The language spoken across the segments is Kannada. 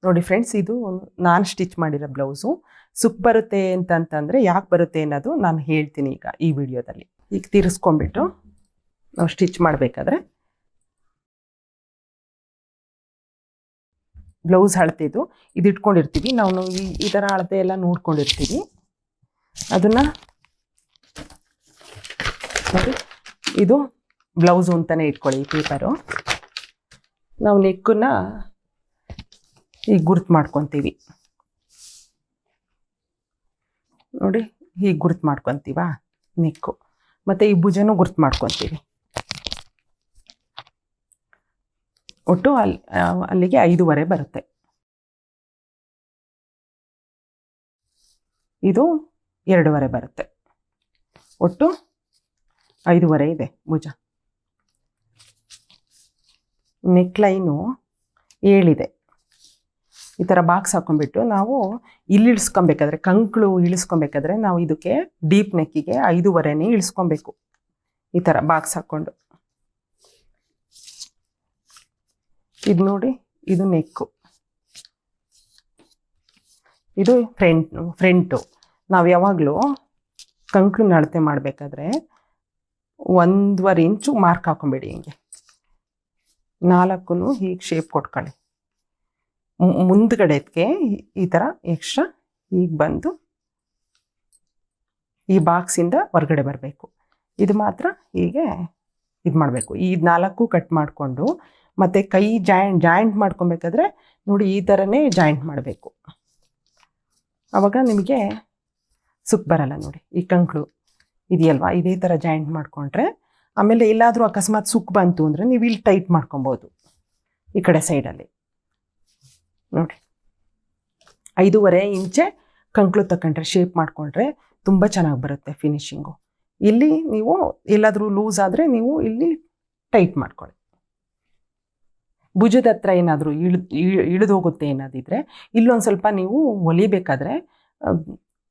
ನೋಡಿ ಫ್ರೆಂಡ್ಸ್, ಇದು ನಾನು ಸ್ಟಿಚ್ ಮಾಡಿರೋ ಬ್ಲೌಸು. ಸುಕ್ ಬರುತ್ತೆ ಅಂತಂತಂದರೆ ಯಾಕೆ ಬರುತ್ತೆ ಅನ್ನೋದು ನಾನು ಹೇಳ್ತೀನಿ ಈಗ ಈ ವಿಡಿಯೋದಲ್ಲಿ. ಈಗ ತಿರ್ಸ್ಕೊಂಡ್ಬಿಟ್ಟು ನಾವು ಸ್ಟಿಚ್ ಮಾಡಬೇಕಾದ್ರೆ ಬ್ಲೌಸ್ ಅಳತೆದು ಇದು ಇಟ್ಕೊಂಡಿರ್ತೀವಿ ನಾವು. ಈ ಥರ ಅಳತೆ ಎಲ್ಲ ನೋಡ್ಕೊಂಡಿರ್ತೀವಿ. ಅದನ್ನು ನೋಡಿ, ಇದು ಬ್ಲೌಸು ಅಂತಲೇ ಇಟ್ಕೊಳ್ಳಿ ಈ ಪೇಪರು. ನಾವು ನೆಕ್ಕನ್ನು ಈಗ ಗುರ್ತು ಮಾಡ್ಕೊತೀವಿ ನೋಡಿ, ಹೀಗೆ ಗುರ್ತು ಮಾಡ್ಕೊತೀವ ನೆಕ್ಕು. ಮತ್ತು ಈ ಭುಜನೂ ಗುರ್ತು ಮಾಡ್ಕೊತೀವಿ. ಒಟ್ಟು ಅಲ್ಲಿಗೆ 5.5 ಬರುತ್ತೆ. ಇದು 2.5 ಬರುತ್ತೆ. ಒಟ್ಟು 5.5 ಇದೆ ಭುಜ. ನೆಕ್ ಲೈನು 7 ಇದೆ. ಈ ಥರ ಬಾಕ್ಸ್ ಹಾಕೊಂಡ್ಬಿಟ್ಟು ನಾವು ಇಲ್ಲಿ ಇಳಿಸ್ಕೊಬೇಕಾದ್ರೆ, ಕಂಕ್ಳು ಇಳಿಸ್ಕೊಬೇಕಾದ್ರೆ ನಾವು ಇದಕ್ಕೆ ಡೀಪ್ ನೆಕ್ಕಿಗೆ 5.5ನೇ ಇಳಿಸ್ಕೊಬೇಕು. ಈ ಥರ ಬಾಕ್ಸ್ ಹಾಕ್ಕೊಂಡು ಇದು ನೋಡಿ, ಇದು ನೆಕ್ಕು, ಇದು ಫ್ರಂಟು. ನಾವು ಯಾವಾಗಲೂ ಕಂಕ್ಳನ್ನ ಅಳತೆ ಮಾಡಬೇಕಾದ್ರೆ 1.5 ಇಂಚು ಮಾರ್ಕ್ ಹಾಕೊಂಬೇಡಿ. ಹಿಂಗೆ 4 ಹೀಗೆ ಶೇಪ್ ಕೊಟ್ಕೊಳ್ಳಿ. ಮುಂದ್ಗಡೆಗೆ ಈ ಥರ ಎಕ್ಸ್ಟ್ರಾ ಈಗ ಬಂದು ಈ ಬಾಕ್ಸಿಂದ ಹೊರಗಡೆ ಬರಬೇಕು. ಇದು ಮಾತ್ರ ಹೀಗೆ ಇದು ಮಾಡಬೇಕು. ಈ 4 ಕಟ್ ಮಾಡಿಕೊಂಡು ಮತ್ತು ಕೈ ಜಾಯಿಂಟ್ ಮಾಡ್ಕೊಬೇಕಾದ್ರೆ ನೋಡಿ ಈ ಥರನೇ ಜಾಯಿಂಟ್ ಮಾಡಬೇಕು. ಆವಾಗ ನಿಮಗೆ ಸುಕ್ ಬರಲ್ಲ. ನೋಡಿ ಈ ಕಂಕ್ಳು ಇದೆಯಲ್ವಾ, ಇದೇ ಥರ ಜಾಯಿಂಟ್ ಮಾಡಿಕೊಂಡ್ರೆ ಆಮೇಲೆ ಎಲ್ಲಾದರೂ ಅಕಸ್ಮಾತ್ ಸುಕ್ ಬಂತು ಅಂದರೆ ನೀವು ಇಲ್ಲಿ ಟೈಟ್ ಮಾಡ್ಕೊಬೋದು ಈ ಕಡೆ ಸೈಡಲ್ಲಿ. ನೋಡಿ 5.5 ಇಂಚೆ ಕಂಕ್ಳು ತಗೊಂಡ್ರೆ, ಶೇಪ್ ಮಾಡಿಕೊಂಡ್ರೆ ತುಂಬ ಚೆನ್ನಾಗಿ ಬರುತ್ತೆ ಫಿನಿಶಿಂಗು. ಇಲ್ಲಿ ನೀವು ಎಲ್ಲಾದರೂ ಲೂಸ್ ಆದರೆ ನೀವು ಇಲ್ಲಿ ಟೈಟ್ ಮಾಡ್ಕೊಳ್ಳಿ. ಭುಜದ ಹತ್ರ ಏನಾದರೂ ಇಳಿದು ಹೋಗುತ್ತೆ ಏನಾದಿದ್ರೆ ಇಲ್ಲೊಂದು ಸ್ವಲ್ಪ ನೀವು ಹೊಲಿಬೇಕಾದ್ರೆ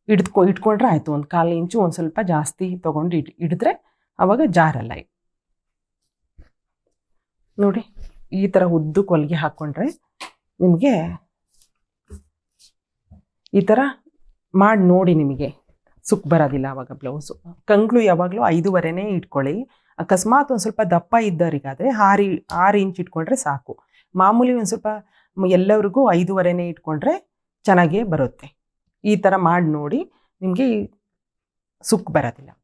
ಇಟ್ಕೊಂಡ್ರೆ ಆಯಿತು. 1/4 ಇಂಚು ಒಂದು ಸ್ವಲ್ಪ ಜಾಸ್ತಿ ತೊಗೊಂಡು ಹಿಡಿದ್ರೆ ಆವಾಗ ಜಾರಲ್ಲ. ನೋಡಿ ಈ ಥರ ಉದ್ದಕ್ಕೆ ಹೊಲಿಗೆ ಹಾಕ್ಕೊಂಡ್ರೆ ನಿಮಗೆ ಈ ಥರ ಮಾಡಿ ನೋಡಿ, ನಿಮಗೆ ಸುಕ್ ಬರೋದಿಲ್ಲ ಆವಾಗ ಬ್ಲೌಸು. ಕಂಕ್ಳು ಯಾವಾಗಲೂ 5.5ನೇ ಇಟ್ಕೊಳ್ಳಿ. ಅಕಸ್ಮಾತ್ ಒಂದು ಸ್ವಲ್ಪ ದಪ್ಪ ಇದ್ದವರಿಗಾದರೆ 6 ಇಂಚ್ ಇಟ್ಕೊಂಡ್ರೆ ಸಾಕು. ಮಾಮೂಲಿ ಒಂದು ಸ್ವಲ್ಪ ಎಲ್ಲರಿಗೂ 5.5ನೇ ಇಟ್ಕೊಂಡ್ರೆ ಚೆನ್ನಾಗೇ ಬರುತ್ತೆ. ಈ ಥರ ಮಾಡಿ ನೋಡಿ, ನಿಮಗೆ ಸುಕ್ ಬರೋದಿಲ್ಲ.